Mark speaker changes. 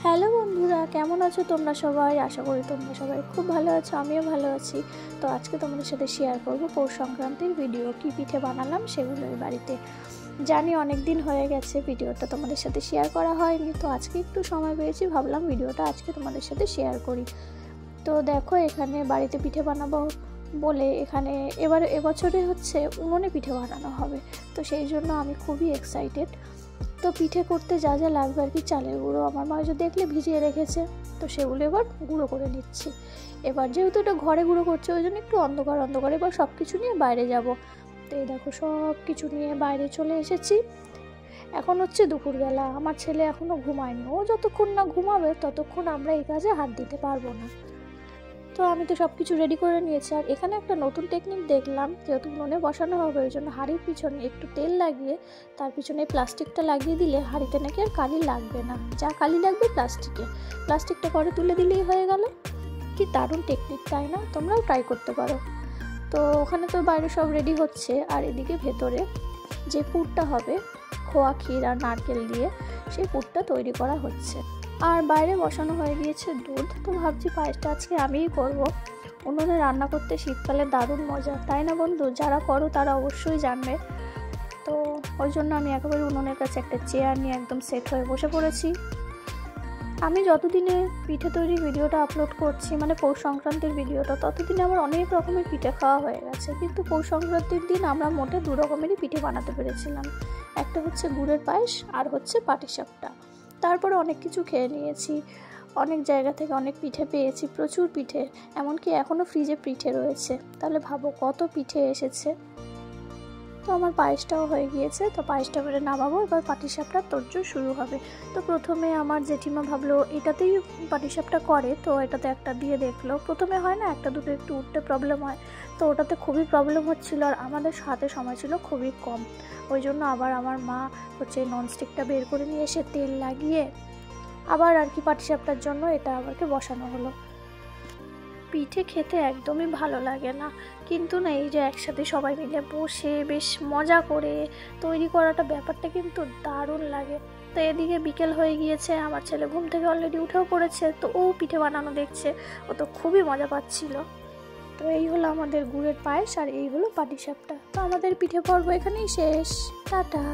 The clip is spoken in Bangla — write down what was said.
Speaker 1: হ্যালো বন্ধুরা, কেমন আছো তোমরা সবাই? আশা করি তোমরা সবাই খুব ভালো আছো, আমিও ভালো আছি। তো আজকে তোমাদের সাথে শেয়ার করব পৌষ সংক্রান্তির ভিডিও, কি পিঠে বানালাম সেগুলোই বাড়িতে। জানি অনেক দিন হয়ে গেছে ভিডিওটা তোমাদের সাথে শেয়ার করা হয়নি, তো আজকে একটু সময় পেয়েছি, ভাবলাম ভিডিওটা আজকে তোমাদের সাথে শেয়ার করি। তো দেখো, এখানে বাড়িতে পিঠে বানাবো বলে এখানে এবছরে হচ্ছে উনুনে পিঠে বানানো হবে, তো সেই জন্য আমি খুবই এক্সাইটেড। তো পিঠে করতে যা যা লাগবে আর কি, চালের গুঁড়ো আমার মা যদি দেখলে ভিজিয়ে রেখেছে, তো সেগুলো এবার গুঁড়ো করে নিচ্ছি। এবার যেহেতু এটা ঘরে গুঁড়ো করছে, ওই জন্য একটু অন্ধকার এবার সব কিছু নিয়ে বাইরে যাব। তো এই দেখো, সব কিছু নিয়ে বাইরে চলে এসেছি। এখন হচ্ছে দুপুরবেলা, আমার ছেলে এখনও ঘুমায়নি, ও যতক্ষণ না ঘুমাবে ততক্ষণ আমরা এই কাজে হাত দিতে পারবো না। তো আমি তো সব কিছু রেডি করে নিয়েছি। আর এখানে একটা নতুন টেকনিক দেখলাম, যেহেতু উনুনে বসানো হবে ওই জন্য হাঁড়ির পিছনে একটু তেল লাগিয়ে তার পিছনে প্লাস্টিকটা লাগিয়ে দিলে হাঁড়িতে নাকি আর কালি লাগবে না, যা কালি লাগবে প্লাস্টিকটা পরে তুলে দিলেই হয়ে গেল। কি দারুণ টেকনিক, তাই না? তোমরাও ট্রাই করতে পারো। তো ওখানে তো বাইরে সব রেডি হচ্ছে, আর এদিকে ভেতরে যে পুরটা হবে খোয়া ক্ষীর আর নারকেল দিয়ে, সেই পুরটা তৈরি করা হচ্ছে। আর বাইরে বসানো হয়ে গিয়েছে দুধ। তো ভাবছি পায়েসটা আজকে আমিই করব। উনুনে রান্না করতে শীতকালে দারুণ মজা, তাই না বন্ধু? যারা করো তারা অবশ্যই জানবে। তো ওই জন্য আমি একেবারে উনুনের কাছে একটা চেয়ার নিয়ে একদম সেট হয়ে বসে পড়েছি। আমি যতদিনে পিঠে তৈরির ভিডিওটা আপলোড করছি, মানে পৌষ সংক্রান্তির ভিডিওটা, ততদিনে আমার অনেক রকমের পিঠে খাওয়া হয়ে গেছে। কিন্তু পৌষ সংক্রান্তির দিন আমরা মোটে 2 রকমেরই পিঠে বানাতে পেরেছিলাম। একটা হচ্ছে গুড়ের পায়েস আর হচ্ছে পাটিসাপটা। তারপরে অনেক কিছু খেয়ে নিয়েছি, অনেক জায়গা থেকে অনেক পিঠে পেয়েছি, প্রচুর পিঠে, এমনকি এখনও ফ্রিজে পিঠে রয়েছে। তাহলে ভাবো কত পিঠে এসেছে। তো আমার পায়েসটাও হয়ে গিয়েছে, তো পায়েসটা করে নামাবো, এবার পাটিসাপটার তোড়জোড় শুরু হবে। তো প্রথমে আমার জেঠিমা ভাবলো এটাতেই পাটিসাপটা করে, তো এটাতে একটা দিয়ে দেখলো। প্রথমে হয় না, একটা দুটো একটু উঠতে প্রবলেম হয়, তো ওটাতে খুবই প্রবলেম হচ্ছিল, আর আমাদের হাতে সময় ছিল খুবই কম। ওই জন্য আবার আমার মা হচ্ছে ননস্টিকটা বের করে নিয়ে এসে তেল লাগিয়ে আবার আর কি পাটিসাপটার জন্য এটা আমাকে বসানো হলো। পিঠে খেতে একদমই ভালো লাগে না, কিন্তু না, এই যে একসাথে সবাই মিলে বসে বেশ মজা করে তৈরি করাটা, ব্যাপারটা কিন্তু দারুণ লাগে। তো এদিকে বিকেল হয়ে গিয়েছে, আমার ছেলে ঘুম থেকে অলরেডি উঠেও পড়েছে, তো ও পিঠে বানানো দেখছে, ও তো খুবই মজা পাচ্ছিল। তো এই হলো আমাদের গুড়ের পায়েস, আর এই হলো পাটিসাপটা। তো আমাদের পিঠে পর্ব এখানেই শেষ। টাটা।